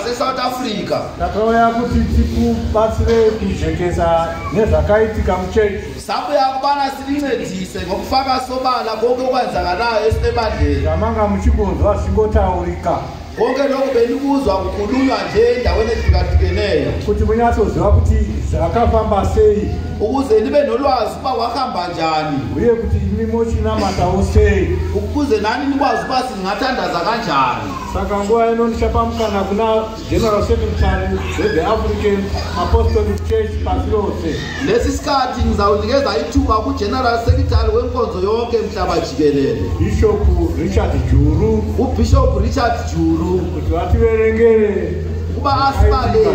ngaseSouth Africa. Takauya kuti tikubatsire kuzvekesa nezvakaitika muchechi. Sabuya kubana silincedise ngokufaka sobala konke okwenzakalayo esibandeni. Ngamanga muchikunzwa zvingotaurika. Konke lokho benikuzwa kukhulunywa nje endaweni ezihlukeneyo. Kuti munyatsoziva kuti zvakafamba sei. Ukuze nibe nolwazi ukuba kwahamba njani. Uye kuti imi mochinamatawo sei. Ukuze nani nikwazi ukuba singathandaza kanjani. Saka nguva ino ndichapamukana kuna General Secretary the African Apostolic Church pasi rose. Lesi sikhathi ngizawunikeza ithuba kuGeneral Secretary wenkonzo yonke emhlaba jikelele. Bishop Richard Juru. UBishop Richard Juru kuti vativerengere kuba asibalele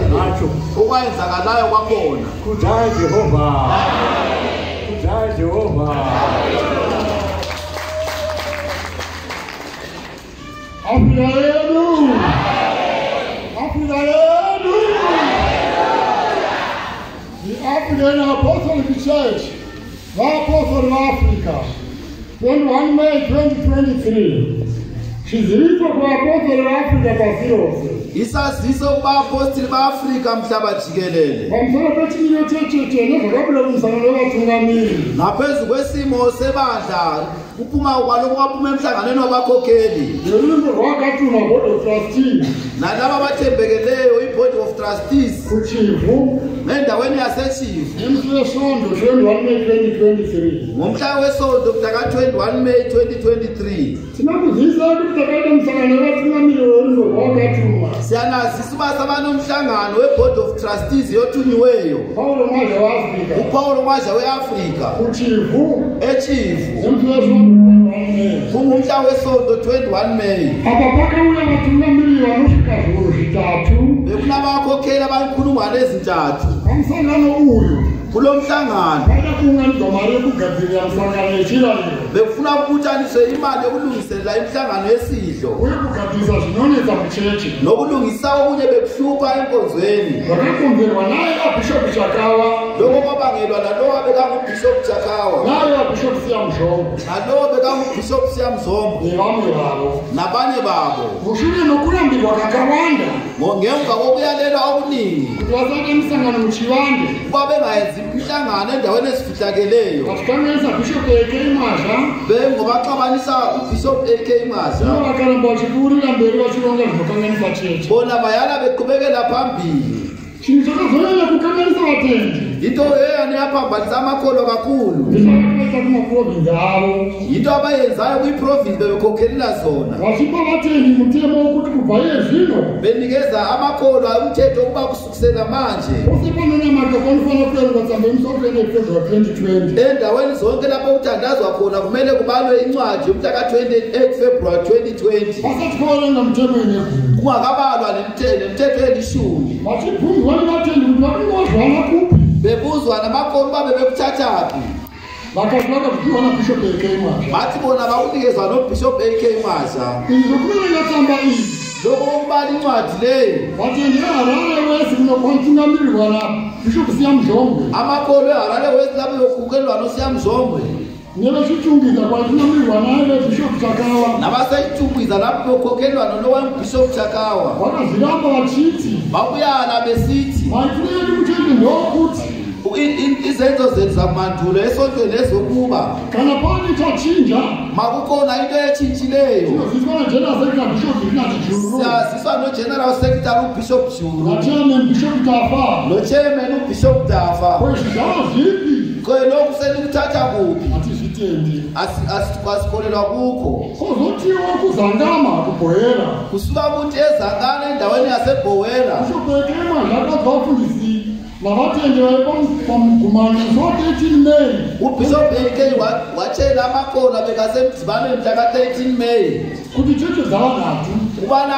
okwenzakalayo kwakhona. Kudai Jehova. Kudai Jehova. Afrika yenu. Afrika yenu. The African Apostolic Church, the Apostle of Africa, 21 May 2023. Chiziriko kwa Apostle of Africa pasi rose. Isaziso kubaapostoli baAfrika mhlaba jikelele. Pamsana pechimilo checheche nezvakabula kumusangano wevatungamiri. Ngaphezu kwesimo sebandla kuphuma kwaloko kwaphuma emhlanganweni wabakhokheli. Noluntu rwakatumwa Board of Trustees. Nalaba bathembekeleyo iBoard of Trustees. Kuchifu. Nendaweni yaseChifu. Emswesondo 21 May 2023. Ngomhla weSonto mhla 21 May 2023. Sinakuzisa ukuthi takaita msangano wevatungamiri woluntu rwakatumwa. Siyanazisa uba sabanomhlangano weBoard of Trustees yothunyiweyo. Paulo Mwaja weAfrika. uPaulo Mwaja weAfrika. Kuchifu. eChifu. Emswesondo Ngomhla weSonto 21 May. apa pakauya vatungamiri vanosvika zviuru zvitatu. Bekunabakhokheli abayikhulungwane ezintathu. Pamsangano uyu kulo mhlangano vaida kuunganidzwa mari yekugadzirira misangano yechirariro bekufuna kubuthaniswe imali yokulungiselela imihlangano yesidlo uye kugadzirisa zvinonetsa muchechi nokulungisa okunye bekuhlupha enkonzweni zvakakonzerwa naye abhishopu Chakawa lokho kwabangelwa nalowo bekangubhishopu Chakawa naye abhishopu Siyamzombo nalowo bekangubhishopu Siyamzombo nevamwe vavo nabanye babo mushure nokurambirwa kakawanda ngemva kokuyalelwa okuningi kuti vasaite misangano muchivande kuba bengayenzi imihlangano endaweni ezifihlakeleyo vachikanganisa bhishopu AK Mwaza bengobaxabanisa uBishop AK Mwaza ivo vakaramba vachikurira mberi vachironga zvinokanganisa chechi bona bayala beqhubekela phambili. chinhu chakazonyanya kukanganisa vatendi Into eyane yaphambanisa amakholwa kakhulu ndisakaita kumaprovinsi avo into abayenzayo kwiprovinsi bebekhokhelela zona vachipa vatendi mutemo wokuti kubva iye zvino benikeza amakholwa umthetho ukuba kusukisela manje pose panonamata panofanira kuverenga tsamba yemusokeni February 2020 endaweni zonke lapho kuthandazwa khona kumele kubalwe incwadi yomhla ka-28 February 2020 vasati pavarenga mutemo yeneguru kungakabalwa nemithetho elishumi vachibvunzwa nevatendi kuti vakangozwana kupi bebuzwa namakholwa uba bebekuthathaphi vakati vakabviwa nabhishopu AK Mwaza bathi bona bakunikezwa noBishop AK Mwaza izvo kuverenga tsamba iyi lokho kokubala incwadi leyo vatendi veharare wesi kunokwanitungamirirwa nabhishopu Siyamzombo amakholwa eHarare West lapho bekhukelwa noSiyamzombe nevechitungidza kwatungamirirwa naye vebhishopu Chakawa nabasayitungwiza lapho bekhokhelwa nonowaBishop Chakawa vakazviramba vachiti babuyana besithi maitiro edu muchechi ndokuti izenzo zethu zakumandulo esontweni ezokuba kana pane chachinja makukhona into etshintshileyo tinoziswa nageneral secretary bishop Richard Juru siyaziswa noGeneral Secretary uBishop Juru nachairman bishop Tafa nochairman uBishop Tafa kwezvizvava zvipi lokhu senikuthatha kuphi hatizvitendi asikholelwa kukho kozotiwa kuzangama kubhoyera kusuka kuthi ezangana endaweni yaseBhowera bishop AK Mwaza akabva vafundisi navatendi pamugumano so 13 May uBishop AK watshela amakholwa bekasemdibanweni mhla ka-13 May kuti chechi dzavanhatu kubana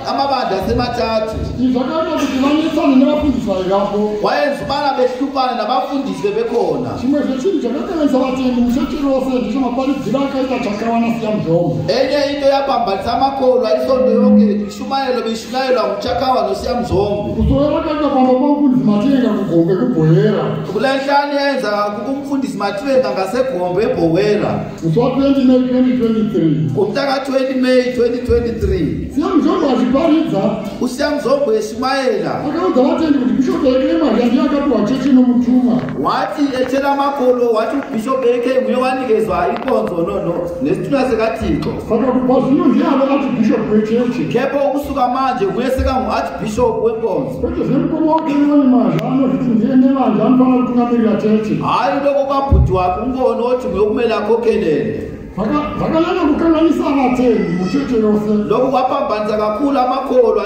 amabandla asemathathu izvakaita kuti vanetsane nevafundisi vaivapo wayenza ubana behluphane nabafundisi bebekhona chimwe zvechinhu chakakanganisa vatendi muchechi rose ndicho maparidziro akaita Chakawa naSiyamzombo enye into yapambanisa amakholwa isonto yonke ishumayelo beyishumayelwa nguChakawa noSiyamzombe kusore rakaita pamba pamufundisi Matenga kugombe kubhoyera kule nhlani yenza kumfundisi Matenga ngasegombe eBhowera musi wa 20 May 2023 ngomhla ka-20 May 2023 Siyamzombo achiparidza. Usiyamzombo eshumayela. Akaudza vatendi kuti Bishop Ekema ndiye akapiwa chechi nomutuma. Wati echera makolo wati Bishop Ekema mwe wanikezwa ikonzo nono nesituna sekatiko. Saka kubva zvino ndiye ati Bishop wechechi. Kepo ukusuka manje kuyeseka ati Bishop wenkonzo. Kuti zvemukoma wake ni mazano kuti ndiye nevanje anofanira kutungamirira chechi. Hayi lokho kwabhuti wakho ungono othi uyokumela kokhelele. Vakalala kukanganisa vatendi mucheche yose. Lokho kwaphambanisa kakhulu amakholwa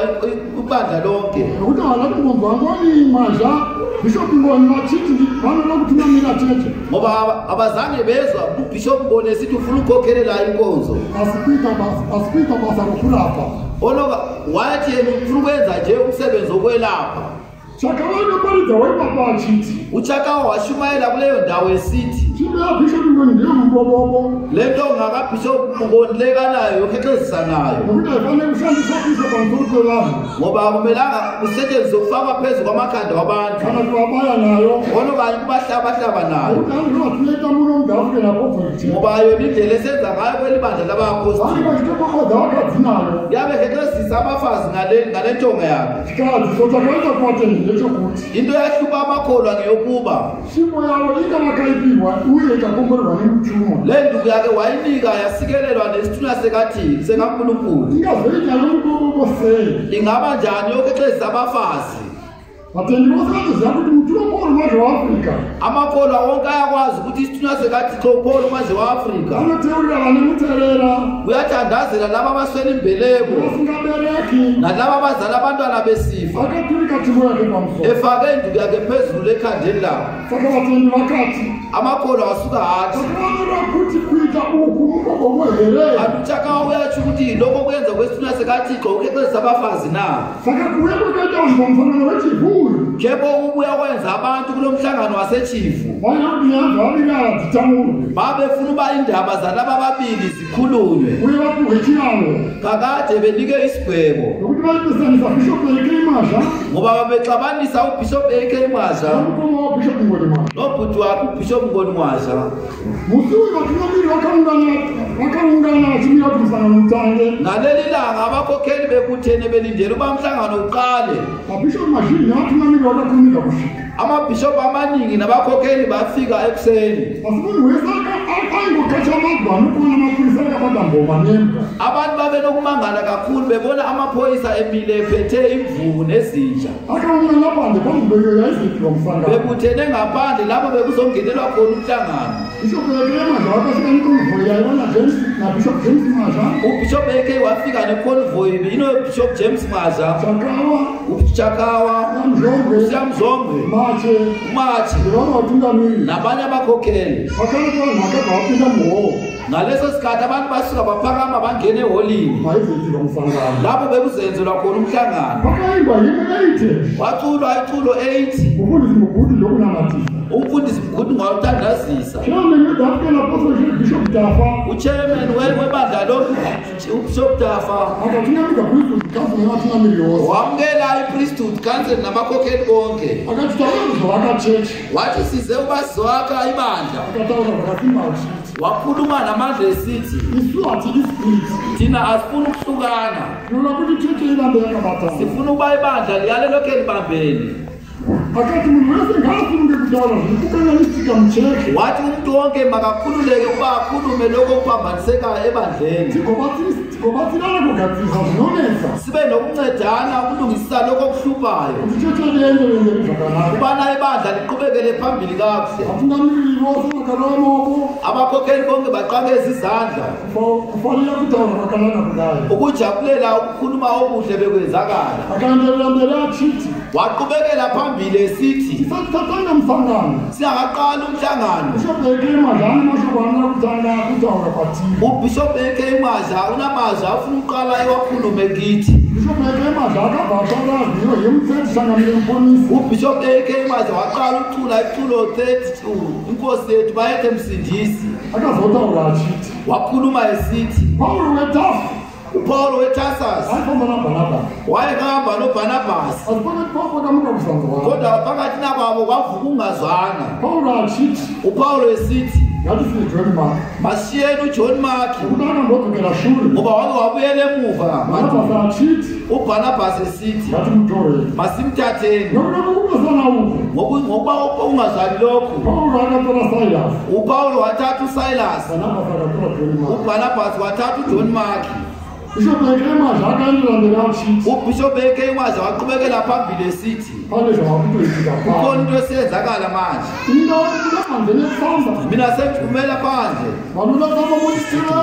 ibandla lonke. Ukuthi alathi mbongo wangoni maja Bishop Ngoni machithi vanoda kutungamira cheche. Ngoba abazange bezwa uBishop Ngoni esithi ufuna ukukhokelela inkonzo. Asipita basa lokulapha. Onoka wathi yena ufuna ukwenza nje umsebenzi wokwelapha. Chakawanda paridza waipapa achithi. Uchakawa washumayela kuleyo ndawo esithi. Chimeya Bishop Ngoni ndiye mbobobo. Lento ngakaBishop Ngoni lekanayo yokhexezisa nayo. Ukuthi ayifanele kushandisa Bishop Ngoni kwelapha. Ngoba akumelanga kusetshenziswe kufakwa phezu kwamakhanda wabantu. Kana kuwabaya nayo. Okanye kubahlaba nayo. Ukuthi angiwathuleka muno mdafike lapho futhi. Ngoba yona indlela esenza ngayo kwelibandla labapostoli. Hayi bashitokoza wakadzinayo. Yabe hexezisa abafazi ngale ntonga yakhe. Chikazi sotakaweza kuwatendi ngechokuthi. Into yahlupha amakholwa ngeyokuba Shimo yawo ingavakaipiwa uye ikakomborerwa nemuthumo. le nduku yakhe wayinika yasikelelwa nesithunywa sekathini sekaNkulunkulu. Ingazoita nomubobo sei. Ingaba njani yokhexezisa abafazi? Vatendi vose vanoziva kuti muthumo Paul mazhe waAfrica. Amakholwa wonke ayakwazi ukuthi isithunywa sekaThixo Paul mazhe waAfrika Vanoteurira vane muterera. uyathandazela laba abaswela imbeleko Vasingabereki. nalaba abazala abantwana besifa. Vakaturika thimo yake pamusoro. Efake induku yakhe phezulu lekhandeni labo. Saka vatendi vakati. Amakholwa wasuka athi Vakavanoda kuti kuita uku mubobo here. Uchakawa uyatsho ukuthi lokho kwenza kwesithunywa sekaThixo ukhexezisa abafazi na. Saka kuye kukaita umvamfano wechivulu. Kepo ubuya kwenza abantu kulo mhlangano wasechifu. Vaya kuti yanza vabirala dzitamurwe. Babefuna uba indaba zalaba ababili zikhulunywe. Uye vapuhwe chiyalo. Kakade benike isigwebo Nokuti vaipesanisa Bishop Ekema ngoba babexabanisa uBishop AK Mwasha nomukoma waBishop Ngoni Mwasha. nobhuti wakhe uBishop Ngoni Mwasha. Musi uyu vatungamiri vakaungana vachimira kuti msangano utange. Ngaleli langa abakhokheli bebuthene belindele uba umhlangano uqale. Mabishop mazhinji nevatungamiri vakakurumidza kusvika. Amabhishop amaningi nabakhokheli bafika ekuseni. Asi munhu wese aingokacha magwa anokuona mapurisa akabata mboma nembwa. Abantu babenokumangala kakhulu bebona amaphoyisa emile ephethe imvubu nezinja. Akaungana phandle pamubeko yaizoitirwa musangano. Bebuthene ngaphandle lapho bekuzongenelwa khona umhlangano. Bishop Ekema vakasvika nekonvoyi yaivana James naBishop James Mwasha. uBishop AK wafika neconvoy inoBishop James Mwasha, Chakawa. Chakawa, Namzombe. Siyamzombe, Mache. Mathi Ndivana vatungamiri. nabanye abakhokheli. Vakati vanhu vakabva vapinda muhoo. Ngaleso sikhathi abantu basuka baphakama bangene eholini Vaizoitirwa musangano. lapho bekuzenzelwa khona umhlangano. Vakaimba hymn 80. Waculwa iculo 80 Mufundisi mugudi ndokunamatisa. umfundisi mkhulu ngawuthandazisa. Chairman weAfrican Apostleship Bishop Tafa. Uchairman webandla uBishop Tafa Akatungamidza priesthood council nevatungamiri vose. wamukela ipriesthood council nabakhokheli bonke. Akati takazovaka chechi. Wathi size ubazowakha ibandla. Akataura zvakasimba achiti. Wakhuluma namandla esithi Isu hatidi split. thina asifuni ukuhlukana, Tinoda kuti chechi irambe yakabatana. sifuna uba ibandla liyale lokhu elibambeni. Akati munhu wese ngaasunge kutaura zvirikukanganisika muchechi. Wathi umuntu wonke makakhululeke ukuba akhulume lokho okuphambanisekayo ebandleni. Tigobatsirana kugadzirisa zvinonetsa. Sibe nokuncedana ukulungisisa lokho okuhluphayo Kuti chechi ienderere mberi zvakanaka. ukubana ibandla liqhubekele phambili kakuhle. Vatungamiri vose vakarova maoko. Abakhokheli bonke baqakeza izandla Kufanele kutaura zvakanaka kudai. ukujabulela ukukhuluma okuhle bekwenzakala. Akaenderera mberi achiti. Waqhubekela phambili esithi Tisati tatanga musangano. singaqala umhlangano. Bishop Ekema zvane mashoko anoda kutanga kutaura kwatiri. uBishop AK Mwasha unamazwi afuna ukuqala ewakhulume kithi. Bishop Ekema zvakabva ashanda zviyo yemutsetisangamire muponisi. uBishop AK Mwasha waqala ukucula iculo 32 inkosi yethu bayethe msindisi. Akazotaura achiti. Wakhuluma esithi Paulo weTafa uPaulo weTarsus aifamba naBhanabhasi. wayehamba noBhanabhasi, Asi pakati pavo pakamuka kusango wavo. kodwa phakathi nakwabo kwavuka ukungazwana. Paulo achiti. uPaulo esithi ngathi siJohn Mark masiyeni uJohn Mark ukubana ngokugela shule ngoba wake wabuyela emuva Barnabas achithi uBarnabas esithi ngathi mtore masimthatheni ngokubona ukho ngoba ungazali lokho Paulo akathola Silas uPaulo wathatha uSilas Barnabas akathola John Mark uBarnabas wathatha uJohn Mark Bishop Ekema akalandela achithi uBishop Ekema waqhubekela phambili esithi phale zawakuyitika ukhona into esenzakala manje into kulamandle efamba mina sengivumela phandle balula kama muyisitira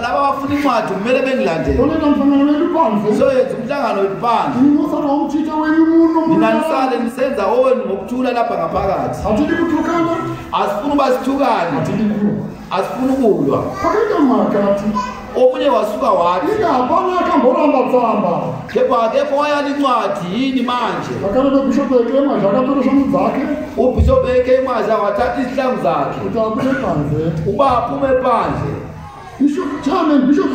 laba bafuna incwadi kumele bengilandele Olena mfana wethu so yenza umhlangano wethu Umusana womthitha wenu mina nisale nisenza owenu ngokuthula lapha ngaphakathi athi kuthukana asifuna ubasithukane athi kuthukana asifuna ukulwa akeka makathi omunye wasuka wathi ingabona akamboramba tsamba kepha akekho wayala incwadi yini manje akalobe Bishop Ekema akathola shamu zakhe uBishop Ekema wathatha izihlangu zakhe utapule phansi uba aphume phandle Bishop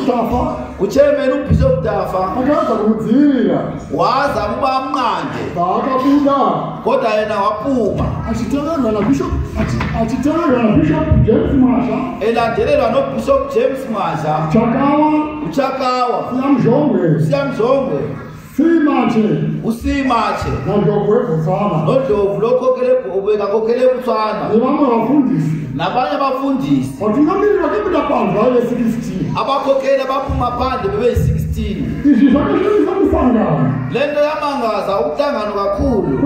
Tafa uchairman uBishop Tafa akaza kumdzira waza ukuba amnqande akabuda kodwa yena waphuma achitelelwa na Bishop James Masha elandelelwa noBishop James Masha uchakawa siyamzongwe usimache nodlovu lokhokhele Botswana nabanye abafundisi abakhokheli abaphuma phandle bebe-16 lento yamangaza ukuhlangano kakhulu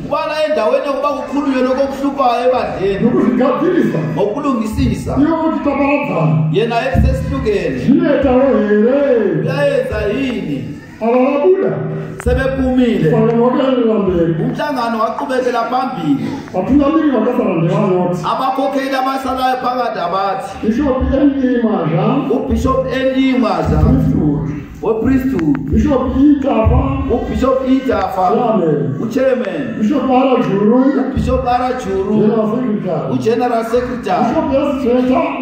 kubana endaweni yokuba kukhulunywe lokho okuhluphayo ebandleni ngokulungisisa yena ekusesihlukene uyayenza yini sebephumile umhlangano waqhubekela phambili abakhokheli abasalayo phakathi abathi uBishop Elimaza wepriesthood uBishop Itafa uchairman uBishop Arajuru ugeneral secretary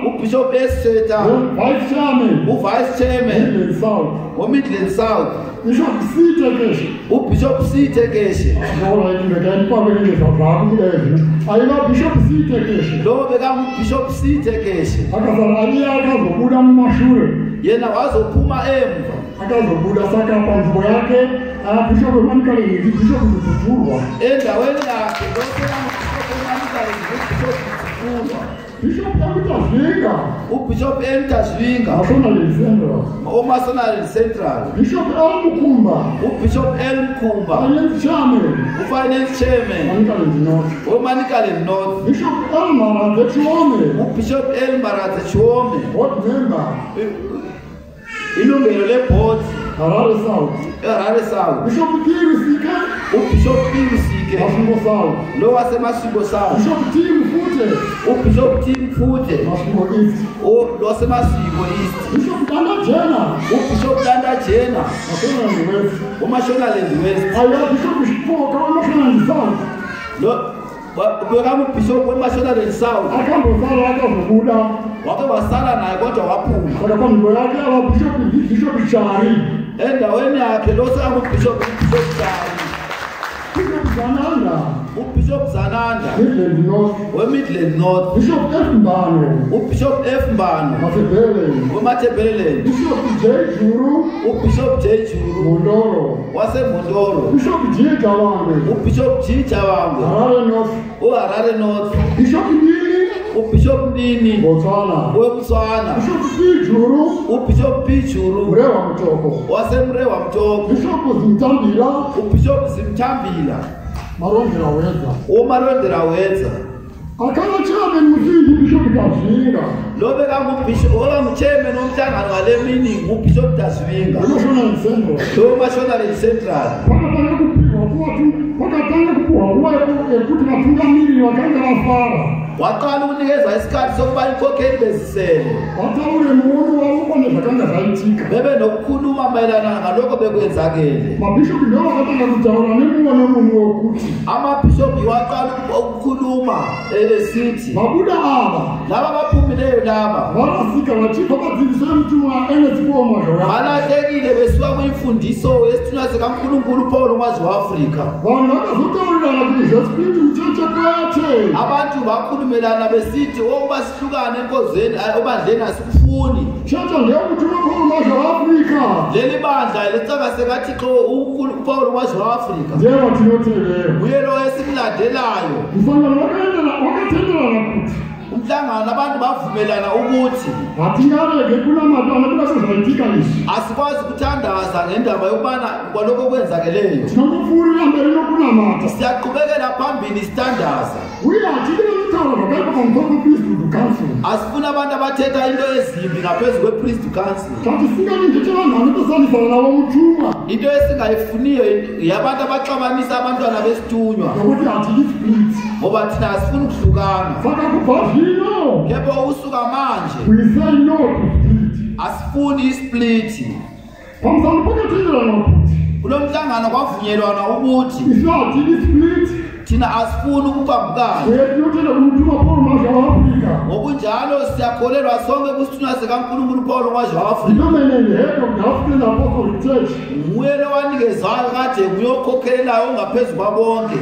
uBishop Eseta uvice chairman weMidland South uBishop Sitekeshe lo bekaMbishop Sitekeshe yena wazophuma emva akazobuda sakapa nzimbo yake Bishop Emanikale Bishop Mtutulwa endaweni yakhe Bishop Mtazvinga uBishop Mtazvinga uMasonary Central Bishop Elmukumba uBishop Elmukumba ufinance chairman uManikale North Bishop Elmara Chiwome uBishop Elmara Chiwome board member ilungelo leboard Harare South Bishop Kirisike uBishop Kirisike Mashingo South lo waseMashingo South Bishop Tim Fute uBishop Tim Fute Mashingo East lo waseMashingo East Bishop Danda Jena uBishop Danda Jena uMashonaland West aya Bishop Shipoko uMashonaland South lo bekaMbishop weMashonaland South akambosala akazobuda wake wasala naye kodwa waphuma kodwa kwambo yake Bishop Chari endaweni yakhe lo sekuBishop Chari uBishop Zananda weMidland North Bishop F Mbano uBishop F Mbano weMathebeleland Bishop J Juru uBishop J Juru Mondoro waseMondoro Bishop G Jawangwe uBishop G Jawangwe Harare North Bishop Ndini uBishop Ndini Botswana Bishop P Juru uBishop P Juru Mrewa Mtoko waseMrewa Mtoko Bishop Zimtambila uBishop Zimtambila Marondera Wetza akala chairman mufindi Bishop Tasvinga lo bekaMbishop chairman womhlangano wale meeting uBishop Tasvinga lo Mashonaland Central wakatanga kuphiwa ukuthi ngathungameli wakanga bafara waqala ukunikeza isikhathi sokuba inkokheli bezisele wathawule nomuntu wawubone zakanga zayitika bebe nokukhuluma mayelana ngalokho bekwenzakele mabishop nabo akatanga kujawula nemuone umuntu wokuthi amabishop waqala ukukhuluma esithi babuda laba baphumileyo laba barasika bathipha badziliswe mntu wa NSPO manje balahlekile besuka imfundiso wesithunywa sikaNkulunkulu Paul ngwazi waAfrika. Abantu bakhulumelana besithi ukuba sihlukane enkozeni obandleni asikufuni. Leli bandla lecaka sekaThixo uPaul ngwazi waAfrika. Uye lo esimlandelayo. Umhlangano abantu bavumelana ukuthi asikwazi ukuthandaza ngendaba yokubana kwaloko kwenzakeleyo. Siyaqhubekela phambili sithandaza. Asifuna abantu abathetha into ezimbi ngaphezu kwepriest council. Into esingayifuniyo yabantu abaxabanisa abantwana besithunywa. Ngoba thina asifuni ukuhlukana. Kepha usuka manje asifuni isplit. Kulo mhlangano kwavunyelwana ukuthi thina asifuni ukubambana. Ngokunjalo siyakholelwa sonke kusithunywa sikaNkulunkulu Paul ngwazi waAfrika. Nguye lo wanikezayo kade uyokhokhelayo ongaphezulu kwabonke.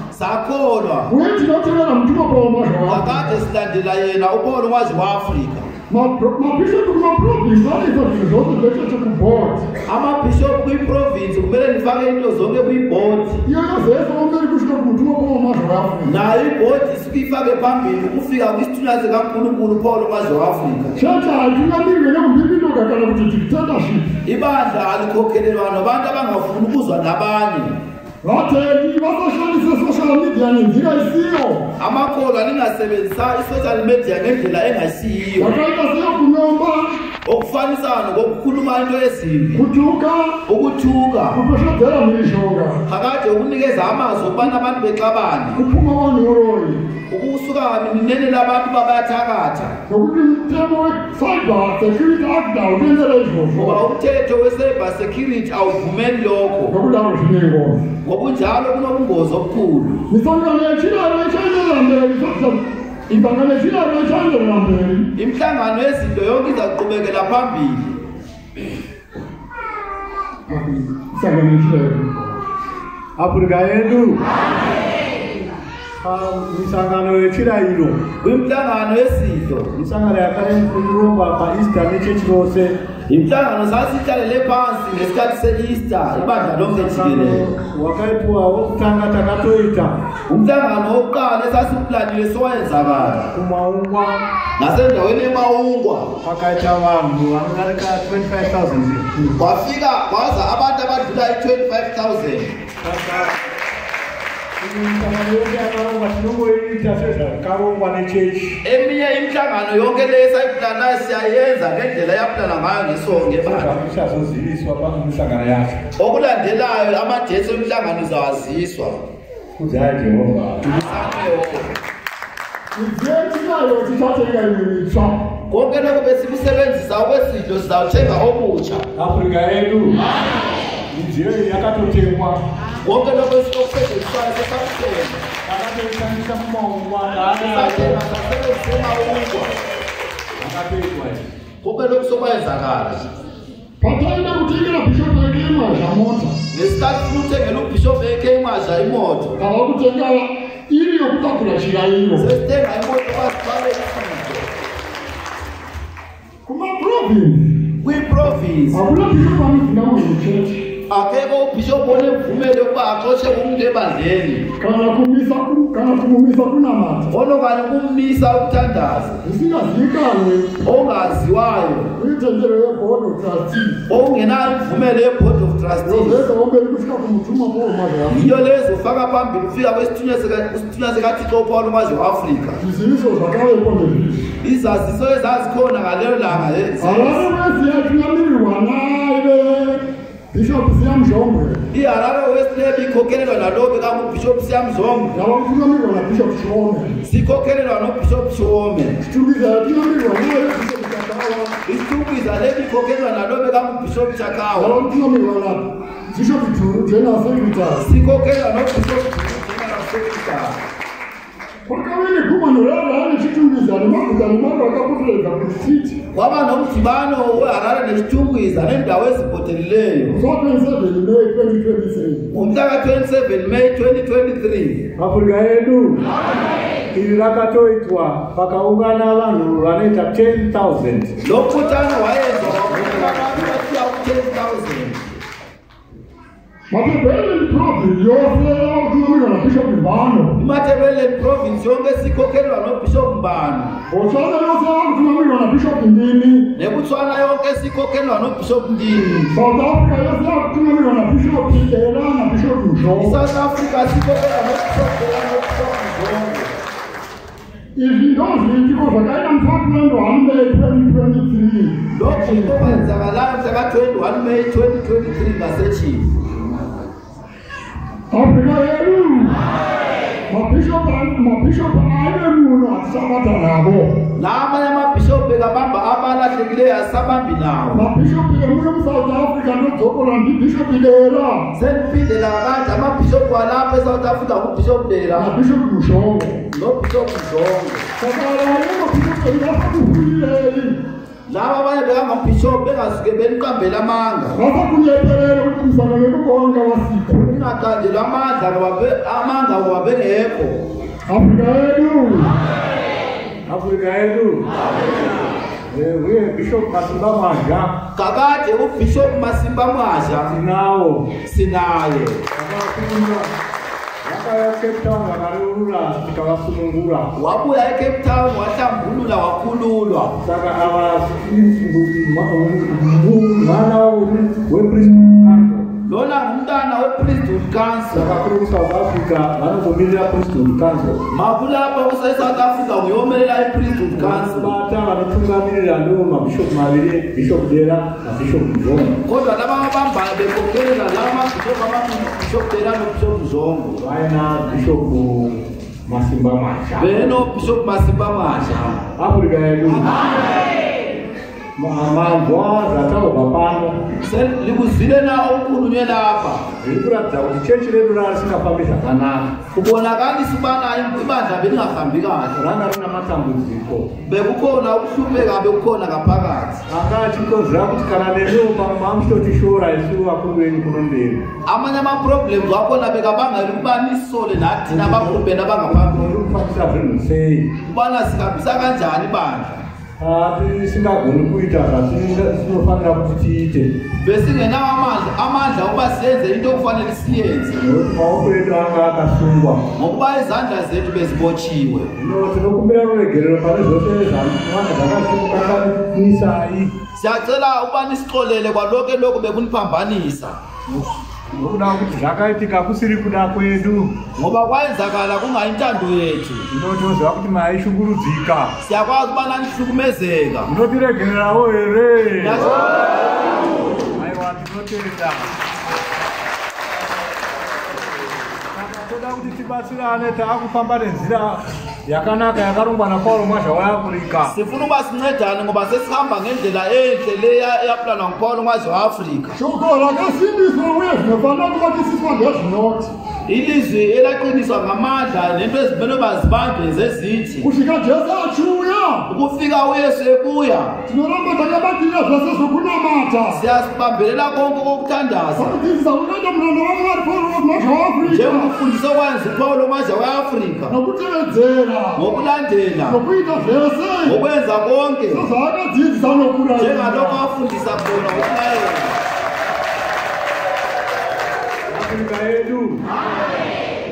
Sakholwa akade silandela yena uPaul ngwazi waAfrika. Amabishop kwi-province kumele nifake into zonke kwi-board. Nayo i-board isifake phambili ukufika kwisithunywa sikaNkulunkulu Paul ngwazi waAfrika. Ibandla alikhokhelelwa nabantu abangafuni ukuzwa nabanye. Amakholwa ningasebenzisa i-social media ngendlela engasiyo. Okufanisana ngokukhuluma into ezimbi, ukuthuka, akade ukunikeza amazwi okubana abantu bexabane, ukusuka minene labantu babathakatha. Ngoba umthetho we-cyber security awuvumeli lokho. Ngokunjalo kunobungozi obukhulu. Imhlangano yezinto yonke izaqhubekela phambili. Afrika yethu. Misangano yechirayiro. Kwimhlangano yezinto. Misangano yakale Europe pa Eastern Church rose. Imhlangano sasihlalele phansi ngesikhathi se-Easter ibandla lonke jikelele. Wakaitwa wokutanga takatoita. Umhlangano wokuqala esasiplanile sowenzakala. Kumaungwa. Nasendaweni eMaungwa. Pakaita vanhu vangarika 25,000. Kwafika kwaza abantu abadlula i-25,000. Eminye imihlangano yonke le sayiplanayo siyayenza ngendlela yaplana ngayo ngesonke baba. Okulandelayo amadethi omhlangano zawaziswa. Konke lokho besikusebenzisa okwesidlo sizawuthenga obutsha. Afrika yethu nje yakatothengwa. Konke lokho esikusetshenziswayo sesakuthenga. Akathengiswa Mongwa konke lokho sokwenzakala. Ngesikhathi uthengela uBishop ekhe imaja imoto. Sesithenga imoto basibale isinto. Kwi-province akekho uBishop onemvumelo yokuba axoshe umuntu ebandleni. Onokanye ukumisa ukuthandaza ongaziwayo ongenayo imvumelo ye-board of trustees. Iyo lezo faka phambili ufika kwisithunywa sikaThixo uPaul ngwazi waAfrika. Izaziso ezazikhona ngalelo langa Bishop Siyamzongwe. Iharare Westlake ikhokhelelwa nalobe kaBishop Siyamzongwe. Nabakhulumile na Bishop Shome. Sikhokhelelwa no Bishop Shome. Isithubiza ikhulumile na Bishop Chakawa. Isithubiza ikhokhelelwa nalobe kaBishop Chakawa. Nabakhulumile na Bishop General Secretary. Sikhokhelelwa no Bishop General Secretary. Kwaba nomdibano weHarare neChitungwiza nendawo ezipoteleleyo. Umhla ka-27 May 2023. Afrika yedu ilakatoitwa pakaungana vanhu vanoita 10,000. Lo mkutano wayenziwa kwabantu abafika ku-10,000. Matabeleland province yonke okuthumela Bishop Mbano. Matabeleland province yonke sikhokhelwa noBishop Mbano. Botswana yonke okuthumela Bishop Ndini. neBotswana yonke sikhokhelwa noBishop Ndini. South Africa yonke okuthumela Bishop Ndela na Bishop Mshoko. South Africa sikhokhelwa noBishop Ndela noBishop Mshoko. Izinto zitiko zakaina mthapulendo hambe 2023. Lokhu kwenzakalayo mhla ka-21 May 2023 ngaseChief. Afrika yedu. Mabishop ayemuno asabatha nabo. Namanye amabishop bekabamba abalahlekileyo asabambi nawo. Mabishop emuno South Africa nodzokola ndiBishop Ndela. Seniphindela kakade amabishop walapha eSouth Africa nguBishop Ndela Bishop Mshoko. noBishop Mshoko. Laba abanye bekamabishop bengasuke beniqambela amanga. Kungakanjelwa amandla ngoba bengekho. Afrika yedu Bishop Masimba Mwaja Kakade uBishop Masimba Mwaja sinaye. Cape Town wakarula tikawasungura. Wabuya eCape Town wahlambulula wakhululwa. Saka mana wepriesthood council. Lona ngumntana wepriesthood council. Saka South Africa vanogomirira priesthood council. Makulapha kuseSouth Africa uyomelela ipriesthood council. Bata vanotungamirira ndiwo mabishop maviri, Bishop Ndela naBishop Mzongo. Kodwa laba abambayo bekhokelela laba mabishop amaBishop Ndela noBishop Mzongo. Wayena Bishop Masimba Mwaja. BenoBishop Masimba Mwaja. Afrika yedu mambo zatawo pano likuzile na okukhulunywe lapha. Zikuratidza kuti chechi ledu risingafambi zvakanaka. Kubonakalisa ubana ibandla belingahambi kahle. Ranga rina matambudziko. Bekukhona ukuhlupheka bekukhona ngaphakathi. Anga achikonzera kuti kana lero mamutotishora isu vakuru venyu kuno mberi. Amanye amaproblems akhona bekabangela ukuba nisole nathi nabakhulu benu abangaphambili. Ukufambisa zvinhu sei? Ubana singabisa kanjani bandla? Singagoni kuita zvatinofanira kuti tiite. Besingenawo amandla okuba siyenze into okufanele siyenze. Maoko edu anga akasungwa. Ngokuba izandla zethu bezibotshiwe. Tinokumbira ruregerero pane zvose zvakashimukanganisai. Siyacela ukuba nisixolele kwalokho lokho bekuniphambanisa. Ngokuda kuti zvakaitika kusiri kuda kwedu. Ngoba kwayenzakala kungayintando yethu. Tinotoziva kuti maishungurudzika. Siyakwazi ukubana nihlukumezeka. Munotiregererawo here? Aiwa tinotenda. Toda kuti tibatsirane taakufamba nenzira yakanaka yakarongwa naPaulo Mwaja weAfrica. Sifuna ukuba sincedane ngoba sesihamba ngendlela enhle leya eyaplanwa nguPaulo Mwaja weAfrica. Shoko lakasindiswa uye zinofanira kuba tisiswa ngezvinoti. Ilizwi elaqiniswa ngamandla nento ezimele bazibambe zezithi. Kusvika Jesu achiuya. Ukufika uYesu ebuya. Tinoramba takabatira zvose zvokunamata. Siyasibambelela konke kokuthandaza. Nokudzidzisa kunoita muranda waMwari Paulo Mwaja weAfrica. Njengokufundisa okwenza uPaulo Mwaja weAfrica. Nokutevedzera. Ngokulandela. Nokuita zvese. Ngokwenza konke. Sezvaakadzidzisa nokurayira. Njengalokho afundisa khona ngokulayela. Afrika yedu.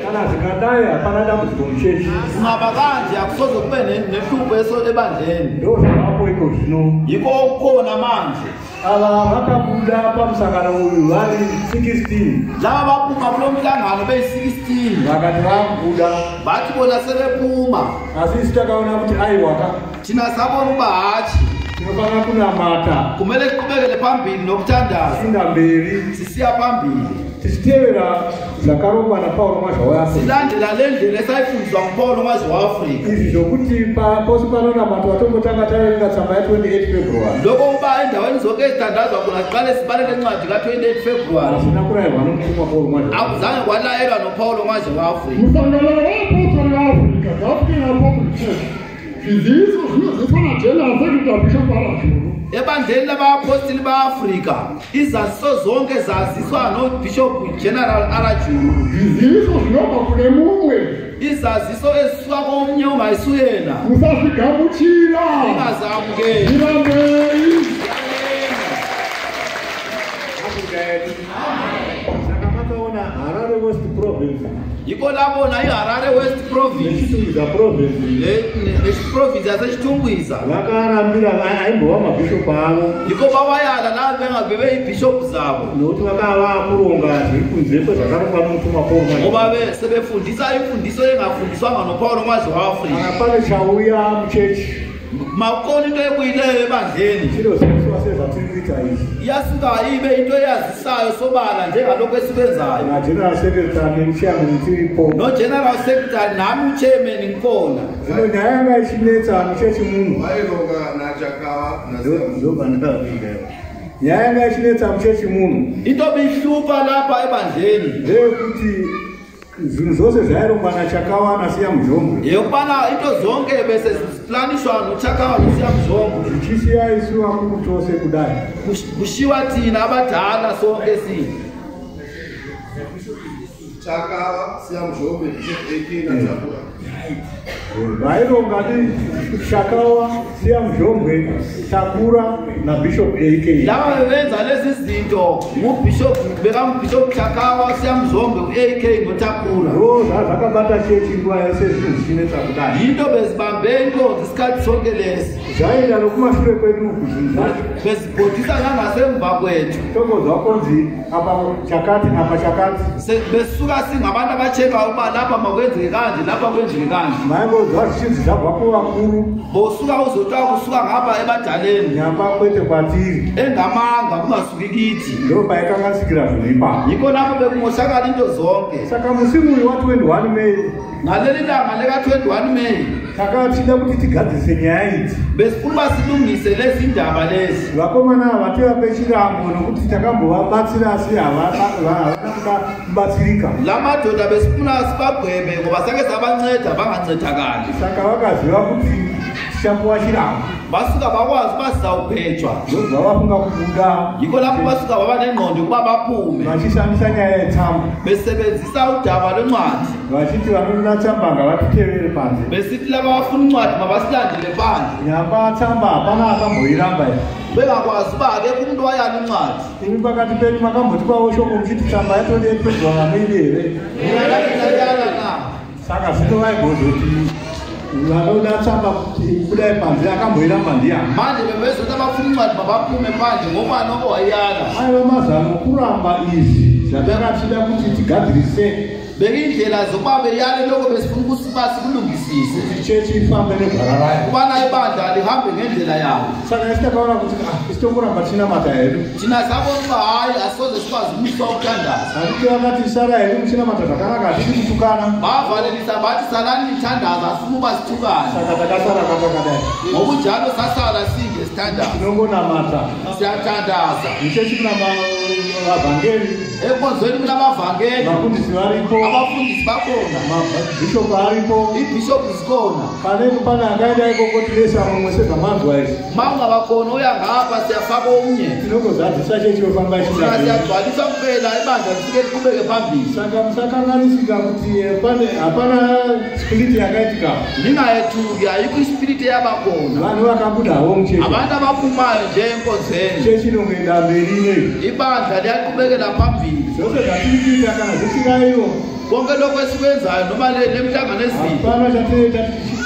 Kana zikadai hapana dambudziko muchechi. Kungaba kanje akusoze kube nehlupho ebandleni. Ndo zvapo iko zvino. Yiko okukhona manje. Ava vakabuda pamusangano uyu vari 16. Laba baphuma kulo mhlangano beyi-16. Vakati vakubuda. Bathi bona sebephuma. Asi sitakaona kuti aiwaka. Thina sabona ukuba hatshi. tinofana kunamata kumele kubekele phambili nokuthandaza sinda mberi sisiya phambili tisitevera zvakarongwa naPaulo mwazvawaAfrica silandela le ndlela esayifundiswa nguPaulo mwazvawaAfrica izvi zvokuti paposi panonamata watongotanga taverenga tsamba ya28 February loko uba endaweni zonke ezithandazwa khona siqale sibalele encwadi ka28 February asina kurayirwa nomutumwa Paulo mwazvawaAfrica akuzange kwalayelwa noPaulo mwazvawaAfrica Mhlangano wapostoli wAfrika African Apostolic Church izizo zifana njena sekuthi Bishop Arajulu ebandleni labaapostoli baAfrika izaziso zonke zaziswa noBishop General Arajulu izizo zinokho kule mumwe izaziso ezisuka komnye ungayisuyena musasigabuthila ingazamukeli irambeyi sakamakaona Harare West Province yiko labona iHarare West Province nechitungwiza province nechiprovinsi yasechitungwiza vakarambira aimbova mabhishopu avo yiko vavayala lava vengabe veibhishopu zavo nokuti vakava kuronga zviri kunze kwezvakarongwa nomutuma Paulo ngoba sebefundisa imfundiso engafundiswanga noPaulo mwazvawaAfrica kana pane chauya muchechi makoni into ekuyileyo ebandleni chiro zviswa sezvatiri kuita izvi iyasuka ibe into eyazisayo sobala njengalokhu esikwenzayo nageneral secretary nemuchairman tiripo nogeneral secretary nami uchairman ngikhona zvino nyaya yanga ichinetsa muchechi munhu nyaya yanga ichinetsa muchechi munhu into bihlupha lapha ebandleni ndeyekuti zvinhu zvose zvairongwa naChakawa nasiya Muzhombe yekubana into zonke bese ziplanishwa noChakawa nosiya Muzhombe zvichisiya isu vakuru tose kudai kushiwa thina abadala sonke sini Chakawa siya Muzhombe Bishop AK naThapula vaironga Chakawa siya Muzhombe Thapula naBishop AK lava bebenza lezi zinto nguBishop Chakawa siya Muzhombe uAK noThapula zvakabata chechi nguva yese zvinhu zvichinetsa kudai yinto bezibambe inkonzo isikhathi sonke lesi zvaenda nokumashure kwedu uku zvinhu zvacho bezibhodisa nangasemva kwethu tombozwa konzi apa chakati apa chakati besuka singabantu abacheka ukuba lapha makwenzeke kanje lapha kwenzeke kanje maimbodzwa zvichinzi zvabva kuvakuru bosuka uzotwa kusuka ngapha ebadaleni nyamba kwete kwatiri engamanga kungasuki kithi ndo paikangasikira zvinhu ipapo yiko lapho bekungoshakala into zonke saka musi uyu wa21 May ngaleli langa leka21 May takatida kuti tigadzise nyaya idzi besifuna silungise lezi ndaba lezi vakomana havati vape chirambo nokuti takambovabatsira asi havana kuda kubatsirika la madoda besifuna sibagwebe ngoba sake sabanceda bangancedakali saka vakaziva kuti tichapuwa chirambo basuka bakwazi basizawuphetshwa ndobva vafunga kubuda yiko lapho basuka baba nengqondo ukuba baphume vachishandisa nyaya yetsamba besebenzisa udaba lwencwadi vachiti vanoda tsamba ngavatitevere panze besithi laba bafuna incwadi mabasilandele phandle nyamba tsamba hapana akamboiramba ii bengakwazi uba akekho umuntu wayala incwadi imi pakati penyu makambotipawo shoko muchiti tsamba yatondepedzwa ngameli here yala na saka zvino vaibozoti vanoda tsamba kudai panze akamboiramba ndiyani manje bebezoti abafuna incwadi mabaphume phandle ngomwana oko wayala aiva mazano kuramba izvi zvatakatida kuti tigadzirise bekindlela zokuba beyale lokho besifuna ukusiba sikulungisise kuti chechi ifambe negwara rayo kubana ibandla lihambe ngendlela yabo saka isi takaona kuti isitomboramba tinamata hedu thina sabona uba hayi asoze sikwazi umisa ukuthandaza handiti vakati sara hedu muchinamata zvakanaka hatiti kutukana bavalelisa bathi salani nithandaza asifuna uba sithukane saka takasara katakadai ngokunjalo sasala sinje sithandaza tinongonamata siyathandaza muchechi kuna mavhangeri enkonzweni kunabavangeli vafundisi varipo abafundisi bakhona mabhishopu aripo iibhishopu zikhona kaneni pane akaenda ikoko tilesa mumwe sezvamanzwa izvi mangabakhona uya ngapha siyafaka omnye tinongozadzisa chechi yofamba thina siyagcwalisa kuphela ibandla lisuke liqhubeke phambili saka musakanganisika kuti hapana spiriti yakaitika ningayethuki ayikho ispiriti eyabakhona vanhu vakabudawo muchechi abantu abaphumayo nje enkonzweni chechi inongoenda mberi inei ibandla liyaqhubekela phambili zvose zvatiri kuita kana zvichirayiwo konke lokhu esikwenzayo noma nemihlangano ezini hapana chatinoita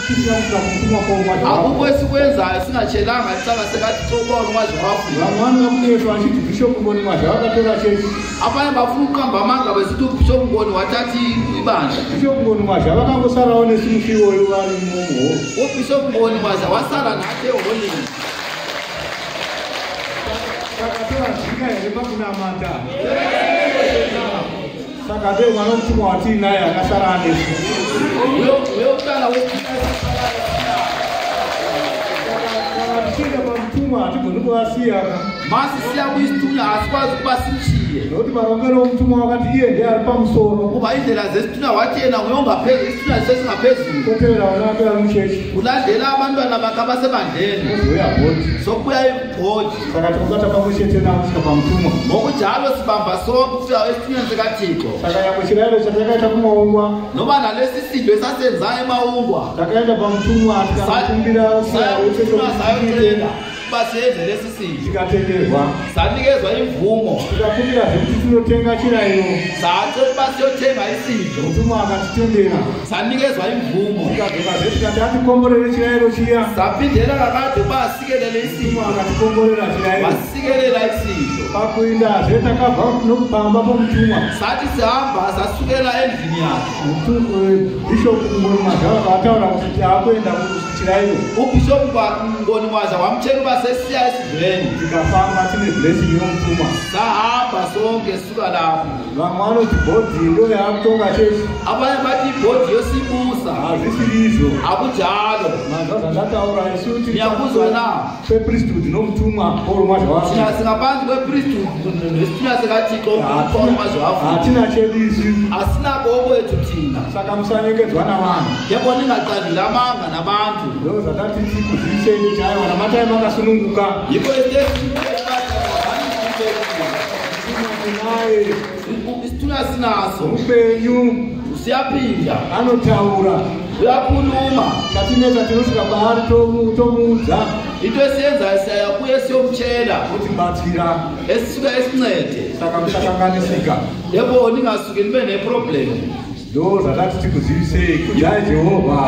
tichiita kusvika kumutuma kwomwa akukho esikwenzayo singatshelanga tisaka sekathi sobona umwazvawaAfrica vamwe vanokamuyesu vachiti bhishopu ngoni mwazva vakatora chechi abanye bafuna ukuqamba amanga besithi ubhishopu ngoni wathatha ibandla bhishopu ngoni mwazva vakangosarawo nesimufiwoyo vari mumomo ubhishopu ngoni mwazha wasala nathi ehholeni Sika kuna mata. Saka de mwana mtumwa wati naye akasarane. Wewe utana wewe. Kila mtumwa atimunuko asia. Masi siya wisitunya asikwazi kubasishiye. Noti barongero mtumwa wakati yeye ndiye alipa msoro. Kuba indlela zesitunya watena uyonga phezulu isitunya sesingaphezulu. Kotela wanabe amsheshi. Kulandela abantwana bakaba sebandleni. Uyabhodi. Sokuya ebhodi. Saka tukata pamushethe na kusika mtumwa. Ngokunjalo sibamba sonke kufika esitunyeni sikaThixo. Saka yakushirayo chatakaita kumawungwa. Noma nalesi sidwe sasenzayo emawungwa. Takaenda pamtumwa atikakumbira sayotenda basiyenze lesi sidwe. Tikatenderwa. Sanikezwa imvumo. Tikakumbira kuti tinotenga chirayo. Sathi basiyothenga isidlo. Mtumwa akatitendera. Sanikezwa imvumo. Tikagqoka zetikati atikomborere chirayo chiya. Saphindela kakade basikelele isidlo. Akatikomborera chirayo. Basikelela isidlo. Pakuinda zetakabva nokupamba pomtumwa. Sathi sihamba sasukela endlini yakhe. Bishop Ngonimaza akataura kuti akuenda kuchirayo. Ubishop Ngonimaza wamtshela uba sesiya esidlweni. Tikafamba tine blessing yomtumwa. Sahamba sonke suka lapho. Vamwe vanoti bhodhi ndo yakutonga chechi. Abanye bathi ibhodi yosibusa. Hazvisiriizvo. Akunjalo. Mazaza ndataura isuti Niyakuzwa na. kwepriesthood nomtumwa orumazvawafu. Thina singaphansi kwepriesthood nesithunywa sikaThixo orumazwafu. Hatina chebisi. Asinako okwethu thina. Saka musanyekedzwa navanhu. Yebo ningacandeli amanga nabantu. Ndo zvakati tikuzivise kuti aiwa namatai makasununguka. Yiko naye isithunywa sinaso. Upenyu Siyaphinda. anotaura. Uyakhuluma. Chatineta tinosvika paari tomuudza Into esiyenzayo siyakuye siyomtshela kuti batsira. esisuka esincede. Saka musakanganisika. Yebo ningasuke nibe neproblem. Ndo zvakati tikuzivisei kudai Jehovha.